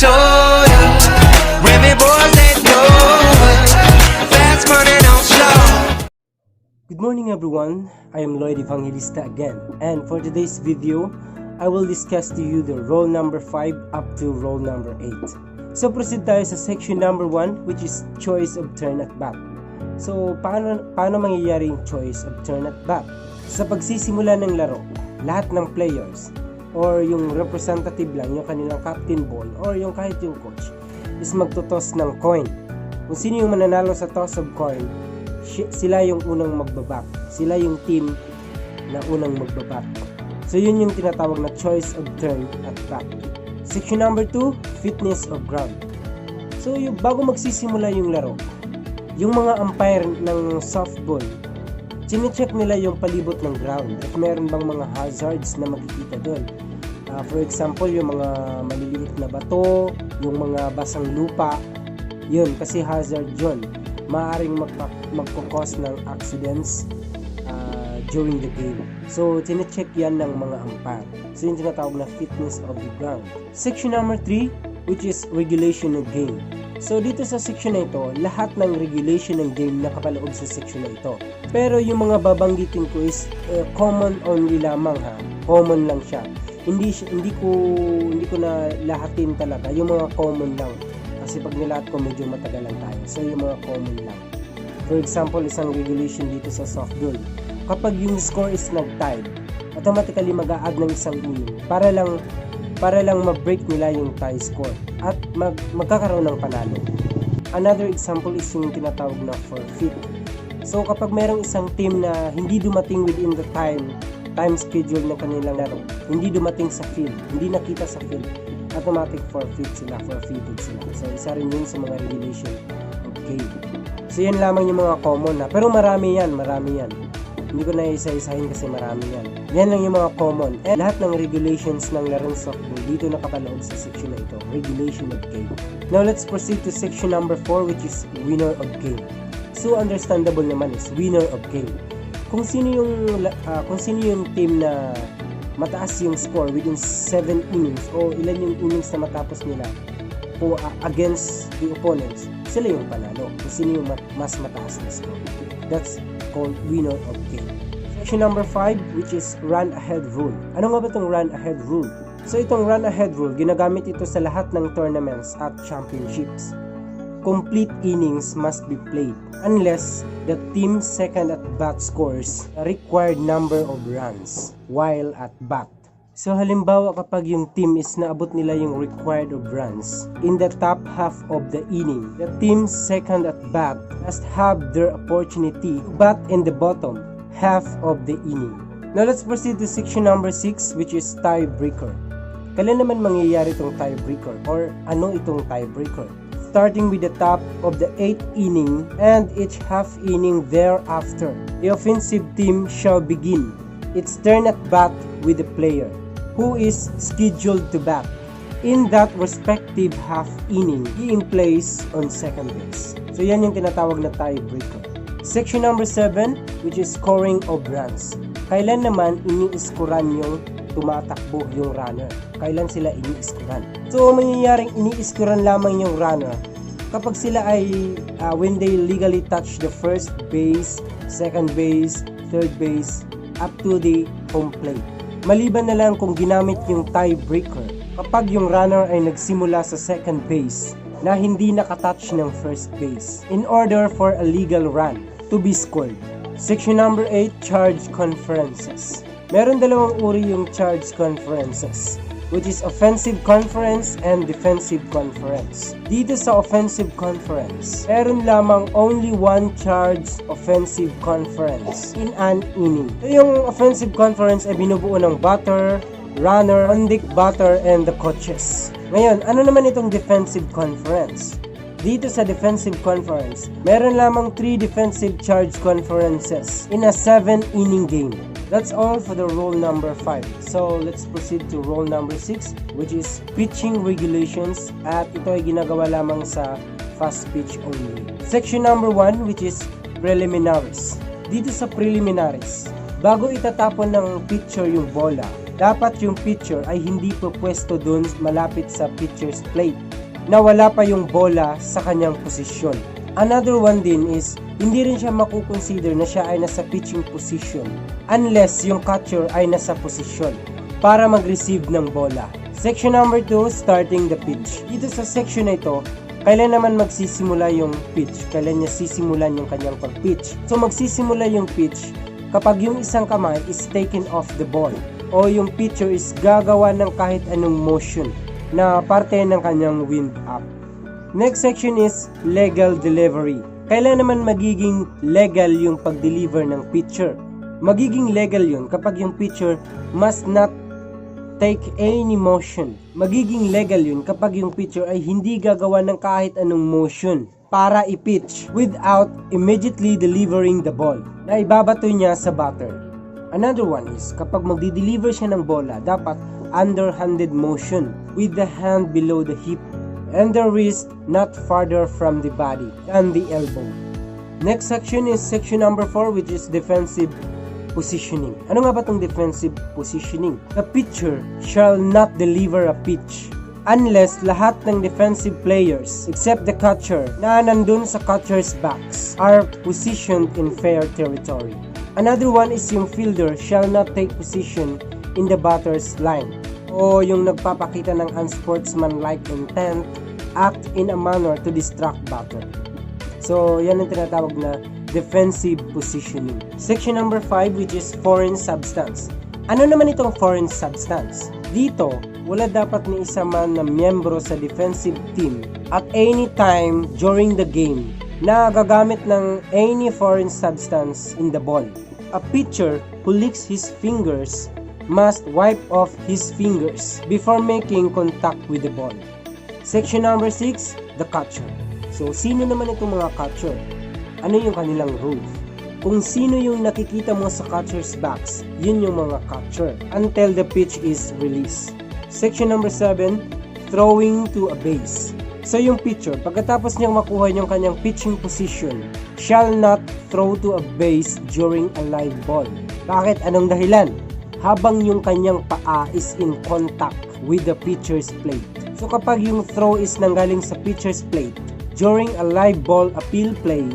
soda. Remy boys that know fast money don't slow. Good morning everyone, I am Lloyd Evangelista again, and for today's video, I will discuss to you the roll number 5 up to roll number 8. So proceed tayo sa section number 1, which is choice of turn at bat. So paano mangyayari yung choice of turn at bat? Sa pagsisimula ng laro, lahat ng players or yung representative lang, yung kanilang captain ball or yung kahit yung coach is magtotoss ng coin. Kung sino yung mananalo sa toss of coin, sila yung unang magbabak. Sila yung team na unang magbabak. So yun yung tinatawag na choice of turn at bat. Section number 2, fitness of ground. So yung bago magsisimula yung laro, yung mga umpire ng softball, chine-check nila yung palibot ng ground. If meron bang mga hazards na makikita doon. For example, yung mga maliliit na bato, yung mga basang lupa, yun, kasi hazard yun. Maaaring magkukos ng accidents during the game. So, tine-check yan ng mga umpire. So, yung tinatawag na fitness of the ground. Section number 3, which is regulation of game. So, dito sa section na ito, lahat ng regulation ng game nakapaloob sa section na ito. Pero yung mga babanggitin ko is common only lamang ha. Common lang siya. Hindi ko na lahatin talaga. Yung mga common lang. Kasi pag nilahat ko medyo matagal lang tayo. So yung mga common lang. For example, isang regulation dito sa softball. Kapag yung score is nag-tie, automatically mag-a-add ng isang inning para lang ma-break nila yung tie score at magkakaroon ng panalo. Another example is yung tinatawag na forfeit. So kapag merong isang team na hindi dumating within the time schedule ng kanilang laro, hindi dumating sa field, hindi nakita sa field, automatic forfeited sila. So isa rin yun sa mga regulation of game. So yan lamang yung mga common na, pero marami yan. Hindi ko na isa-isahin kasi marami yan. Yan lang yung mga common. And lahat ng regulations ng larong softball dito nakapaloob sa section na ito, regulation of game. Now let's proceed to section number 4, which is winner of game. So understandable naman is winner of game. Kung sino yung team na mataas yung score within 7 innings o ilan yung innings na matapos nila against the opponents, sila yung panalo. Kung sino yung mas mataas na score. That's called winner of game. Section number 5, which is run ahead rule. Ano nga ba itong run ahead rule? So itong run ahead rule, ginagamit ito sa lahat ng tournaments at championships. Complete innings must be played unless the team's second at bat scores a required number of runs while at bat. So halimbawa kapag yung team is naabot nila yung required of runs in the top half of the inning, the team's second at bat must have their opportunity to bat in the bottom half of the inning. Now let's proceed to section number 6, which is tiebreaker. Kailan naman mangyayari itong tiebreaker or ano itong tiebreaker? Starting with the top of the 8th inning and each half inning thereafter, the offensive team shall begin its turn at bat with the player who is scheduled to bat in that respective half inning in place on second base. So yan yung tinatawag na tiebreaker. Section number 7, which is scoring of runs. Kailan naman ini-scorean yung tumatakbo yung runner? Kailan sila ini-scorean? So mangyayaring ini-scorean lamang yung runner kapag sila ay when they legally touch the first base, second base, third base up to the home plate. Maliban na lang kung ginamit yung tiebreaker kapag yung runner ay nagsimula sa second base na hindi nakatouch ng first base in order for a legal run to be scored. Section number 8, charge conferences. Meron dalawang uri yung charge conferences, which is offensive conference and defensive conference. Dito sa offensive conference, meron lamang only one charge offensive conference in an inning. So yung offensive conference ay binubuo ng batter, runner, on-deck batter, and the coaches. Ngayon, ano naman itong defensive conference? Dito sa defensive conference, meron lamang 3 defensive charge conferences in a 7-inning game. That's all for the rule number 5. So let's proceed to rule number 6, which is pitching regulations, at ito ay ginagawa lamang sa fast pitch only. Section number 1, which is preliminaries. Dito sa preliminaries, bago itatapon ng pitcher yung bola, dapat yung pitcher ay hindi pupwesto dun malapit sa pitcher's plate na wala pa yung bola sa kanyang posisyon. Another one din is, hindi rin siya makukonsider na siya ay nasa pitching position unless yung catcher ay nasa posisyon para mag-receive ng bola. Section number 2, starting the pitch. Dito sa section na ito, kailan naman magsisimula yung pitch? Kailan niya sisimulan yung kanyang pag-pitch? So magsisimula yung pitch kapag yung isang kamay is taken off the ball o yung pitcher is gagawa ng kahit anong motion na parte ng kanyang wind up. Next section is legal delivery. Kailan naman magiging legal yung pag-deliver ng pitcher? Magiging legal yun kapag yung pitcher must not take any motion. Magiging legal yun kapag yung pitcher ay hindi gagawa ng kahit anong motion para i-pitch without immediately delivering the ball na ibabato niya sa batter. Another one is kapag magdi-deliver siya ng bola, dapat underhanded motion with the hand below the hip and the wrist not farther from the body than the elbow. Next section is section number 4, which is defensive positioning. Ano nga ba itong defensive positioning? The pitcher shall not deliver a pitch unless lahat ng defensive players except the catcher na nandun sa catcher's backs are positioned in fair territory. Another one is yung fielder shall not take position in the batter's line o yung nagpapakita ng unsportsmanlike intent, act in a manner to distract batter. So yan ang tinatawag na defensive positioning. Section number 5, which is foreign substance. Ano naman itong foreign substance? Dito, wala dapat ni isa man na miyembro sa defensive team at any time during the game na gagamit ng any foreign substance in the ball. A pitcher who licks his fingers must wipe off his fingers before making contact with the ball. Section number 6, the catcher. So, sino naman itong mga catcher? Ano yung kanilang rules? Kung sino yung nakikita mo sa catcher's backs, yun yung mga catcher until the pitch is released. Section number 7, throwing to a base. So, yung pitcher, pagkatapos niyang makuha yung kanyang pitching position, shall not throw to a base during a live ball. Bakit? Anong dahilan? Habang yung kanyang paa is in contact with the pitcher's plate. So kapag yung throw is nanggaling sa pitcher's plate, during a live ball appeal play,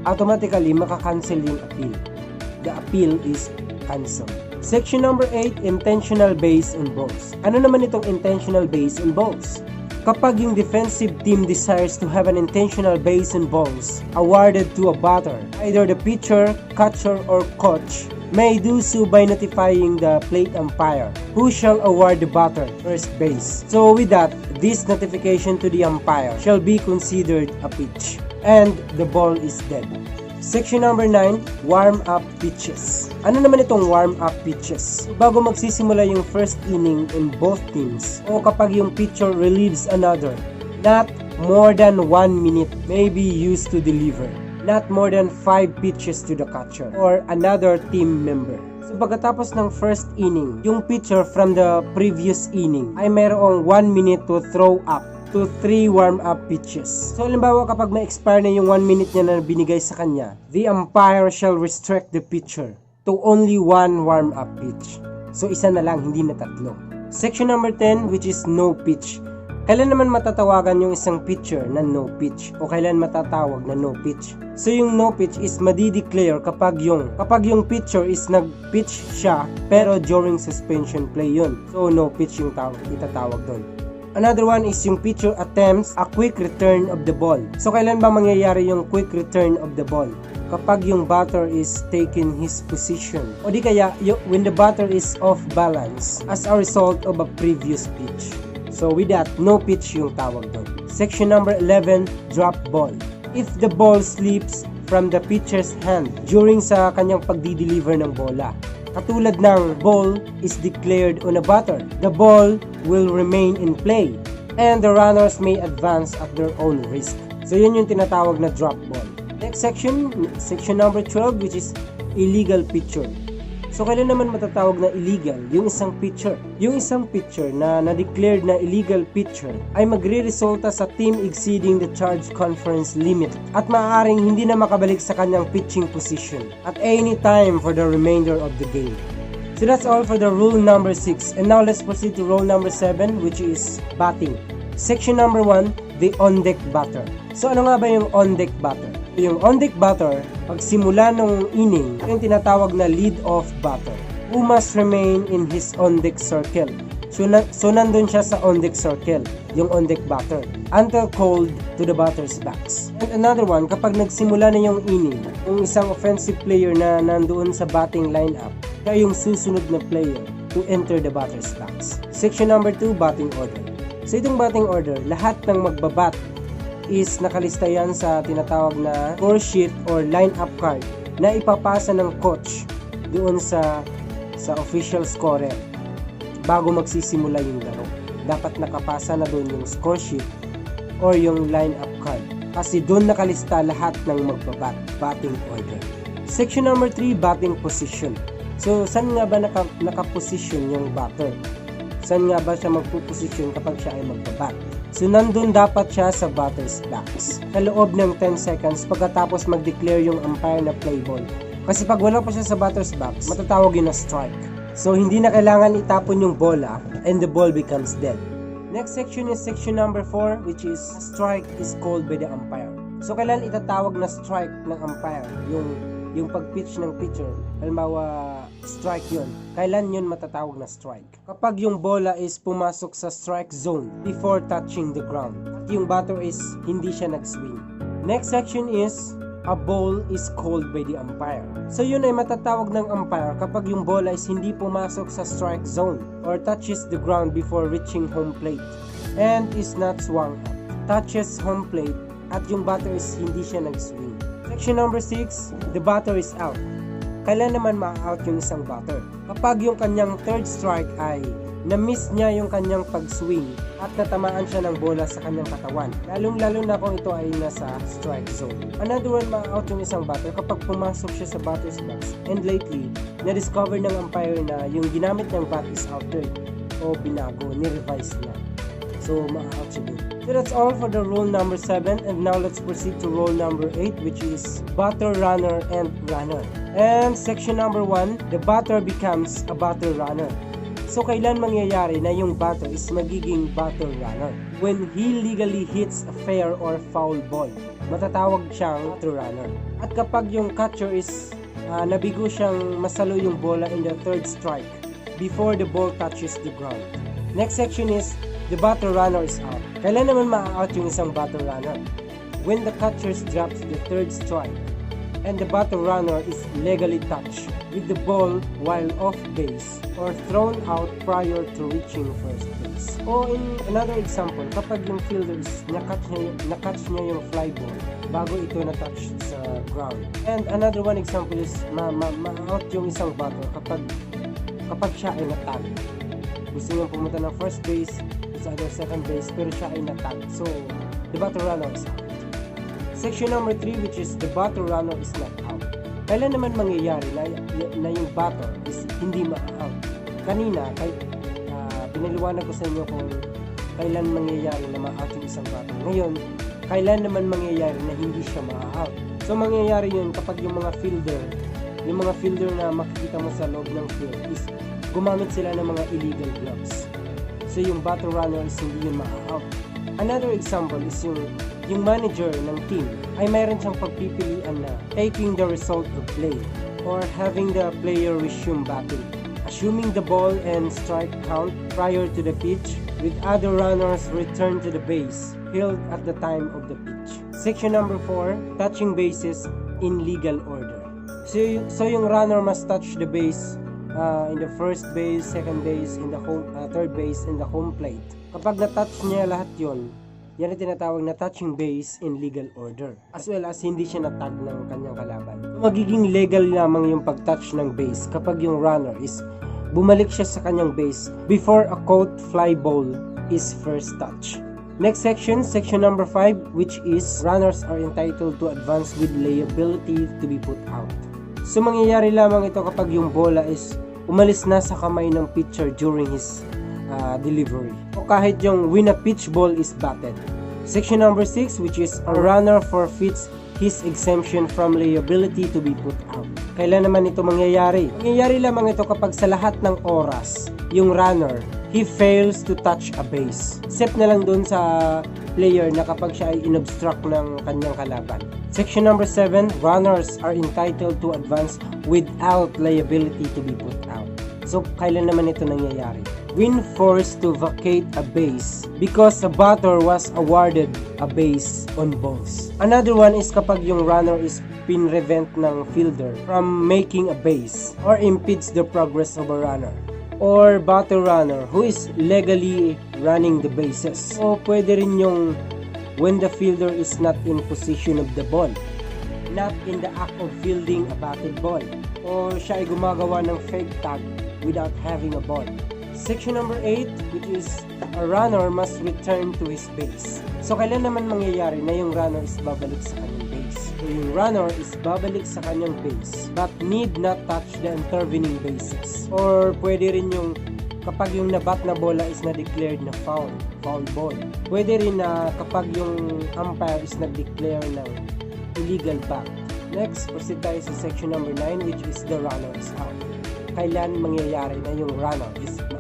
automatically makakancel yung appeal. The appeal is cancelled. Section number 8, intentional base on balls. Ano naman itong intentional base on balls? Kapag yung defensive team desires to have an intentional base on balls awarded to a batter, either the pitcher, catcher, or coach may do so by notifying the plate umpire, who shall award the batter first base. So with that, this notification to the umpire shall be considered a pitch, and the ball is dead. Section number 9, warm-up pitches. Ano naman itong warm-up pitches? Bago magsisimula yung first inning in both teams, o kapag yung pitcher relieves another, not more than 1 minute may be used to deliver. Not more than 5 pitches to the catcher or another team member. So pagkatapos ng first inning, yung pitcher from the previous inning ay mayroong 1 minute to throw up to 3 warm-up pitches. So halimbawa kapag ma-expire na yung 1 minute niya na binigay sa kanya, the umpire shall restrict the pitcher to only 1 warm-up pitch. So isa na lang, hindi na 3. Section number 10, which is no pitch. Kailan naman matatawagan yung isang pitcher na no pitch o kailan matatawag na no pitch? So yung no pitch is madi-declare kapag yung pitcher is nag-pitch siya pero during suspension play yun. So no pitch yung itatawag doon. Another one is yung pitcher attempts a quick return of the ball. So kailan ba mangyayari yung quick return of the ball? Kapag yung batter is taking his position o di kaya when the batter is off balance as a result of a previous pitch. So with that, no pitch yung tawag doon. Section number 11, drop ball. If the ball slips from the pitcher's hand during sa kanyang pagdi-deliver ng bola, katulad ng ball is declared on a batter, the ball will remain in play and the runners may advance at their own risk. So yun yung tinatawag na drop ball. Next section number 12, which is illegal pitcher. So kailan naman matatawag na illegal yung isang pitcher? Yung isang pitcher na na-declared na illegal pitcher ay magre-resulta sa team exceeding the charge conference limit at maaaring hindi na makabalik sa kanyang pitching position at any time for the remainder of the game. So that's all for the rule number 6. And now let's proceed to rule number 7, which is batting. Section number 1, the on-deck batter. So ano nga ba yung on-deck batter? Yung on-deck batter, pag simula ng inning, yung tinatawag na lead-off batter, who must remain in his on-deck circle. So nandun siya sa on-deck circle, yung on-deck batter, until called to the batter's box. And another one, kapag nagsimula na yung inning, yung isang offensive player na nandoon sa batting lineup, siya yung susunod na player to enter the batter's box. Section number 2, batting order. So itong batting order, lahat ng magbabat is nakalista yan sa tinatawag na score sheet or lineup card na ipapasa ng coach doon sa official scorer bago magsisimula yung laro. Dapat nakapasa na doon yung score sheet or yung lineup card kasi doon nakalista lahat ng magbabat, batting order. Section number 3, batting position. So saan nga ba nakaposition yung batter? Saan nga ba siya magpuposisyon kapag siya ay magbabat? So nandun dapat siya sa batter's box sa loob ng 10 seconds pagkatapos mag-declare yung umpire na play ball. Kasi pag wala pa siya sa batter's box, matatawag yun na strike. So hindi na kailangan itapon yung bola and the ball becomes dead. Next section is section number 4, which is strike is called by the umpire. So kailan itatawag na strike ng umpire? Yung pag-pitch ng pitcher, halimbawa strike yun. Kailan yun matatawag na strike? Kapag yung bola is pumasok sa strike zone before touching the ground. At yung batter is hindi siya nag-swing. Next section is a ball is called by the umpire. So yun ay matatawag ng umpire kapag yung bola is hindi pumasok sa strike zone or touches the ground before reaching home plate and is not swung up. Touches home plate at yung batter is hindi siya nag-swing. Section number 6, the batter is out. Kailan naman ma-out yung isang batter? Kapag yung kanyang third strike ay na-miss niya yung kanyang pag-swing at natamaan siya ng bola sa kanyang katawan. Lalong-lalo na kung ito ay nasa strike zone. Another one, ma-out yung isang batter kapag pumasok siya sa batter's box. And lately, na-discover ng umpire na yung ginamit ng bat is altered o binago, ni-revise niya. So, ma-out siya dun. So that's all for the rule number 7. And now let's proceed to rule number 8, which is batter, runner, and runner. And section number 1, the batter becomes a batter runner. So, kailan mangyayari na yung batter is magiging batter runner? When he legally hits a fair or foul ball, matatawag siyang batter runner. At kapag yung catcher is nabigo siyang masalo yung bola in the third strike before the ball touches the ground. Next section is the batter runner is out. Kailan naman ma-out yung isang batter runner? When the catcher drops the third strike and the batter runner is legally touched with the ball while off base or thrown out prior to reaching first base. O in another example, kapag yung fielder is nakatch niya yung fly ball bago ito na-touch sa ground. And another one example is ma-out yung isang batter kapag siya ay natag. Gusto niya pumunta ng first base, sa other second base, pero siya ay natag. So, the batter runner is out. Section number 3, which is the batter runner is not out. Kailan naman mangyayari na yung batter is hindi ma-out? Kanina, pinaliwanag ko sa inyo kung kailan mangyayari na ma-out yung isang batter. Ngayon, kailan naman mangyayari na hindi siya ma-out? So, mangyayari yun kapag yung mga fielder na makikita mo sa loob ng field is gumamit sila ng mga illegal gloves. So, yung batter runner is hindi yun ma-out. Another example is yung manager ng team ay mayroon siyang pagpipilian na taking the result of play or having the player resume batting, assuming the ball and strike count prior to the pitch with other runners return to the base held at the time of the pitch. Section number 4, touching bases in legal order. So yung runner must touch the base in the first base, second base, in the third base, in the home plate. Kapag na-touch niya lahat yon, yan ang tinatawag na touching base in legal order. As well as hindi siya na-tag ng kanyang kalaban. Magiging legal lamang yung pag-touch ng base kapag yung runner is bumalik siya sa kanyang base before a caught fly ball is first touch. Next section, section number 5, which is runners are entitled to advance with liability to be put out. So mangyayari lamang ito kapag yung bola is umalis na sa kamay ng pitcher during his delivery. O kahit yung when a pitch ball is batted. Section number 6, which is a runner forfeits his exemption from liability to be put out. Kailan naman ito mangyayari? Mangyayari lamang ito kapag sa lahat ng oras, yung runner, he fails to touch a base. Except na lang dun sa player na kapag siya ay inobstruct ng kanyang kalaban. Section number 7, runners are entitled to advance without liability to be put out. So, kailan naman ito nangyayari? When forced to vacate a base because a batter was awarded a base on balls. Another one is kapag yung runner is pinrevent ng fielder from making a base or impedes the progress of a runner. Or batter runner who is legally running the bases. O pwede rin yung when the fielder is not in position of the ball, not in the act of fielding a batted ball, or siya ay gumagawa ng fake tag without having a ball. Section number 8, which is a runner must return to his base. So kailan naman mangyayari na yung runner is babalik sa kanyang base? So yung runner is babalik sa kanyang base but need not touch the intervening bases. Or pwede rin yung kapag yung nabat na bola is na-declared na foul ball. Pwede rin na kapag yung umpire is nag-declare ng illegal back. Next, proceed tayo sa section number 9, which is the runner is out. Kailan mangyayari na yung runner is out?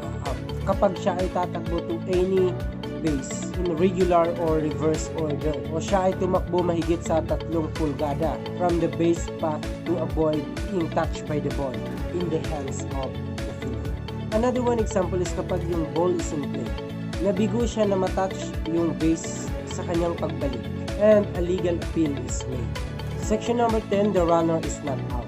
Kapag siya ay tatakbo to any base in regular or reverse order, o siya ay tumakbo mahigit sa 3 pulgada from the base path to avoid being touched by the ball in the hands of the fielder. Another one example is kapag yung ball is in play, nabigo siya na matouch yung base sa kanyang pagbalik and a legal appeal is made. Section number 10, the runner is not out.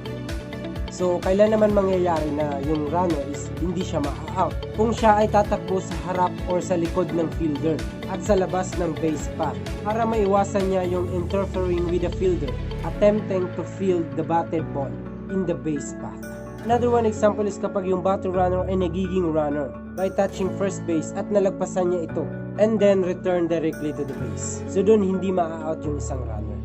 So, kailan naman mangyayari na yung runner is hindi siya ma-out? Kung siya ay tatakbo sa harap or sa likod ng fielder at sa labas ng base path para maiwasan niya yung interfering with the fielder, attempting to field the batted ball in the base path. Another one example is kapag yung batter runner ay nagiging runner by touching first base at nalagpasan niya ito and then return directly to the base. So, doon hindi ma-out yung isang runner.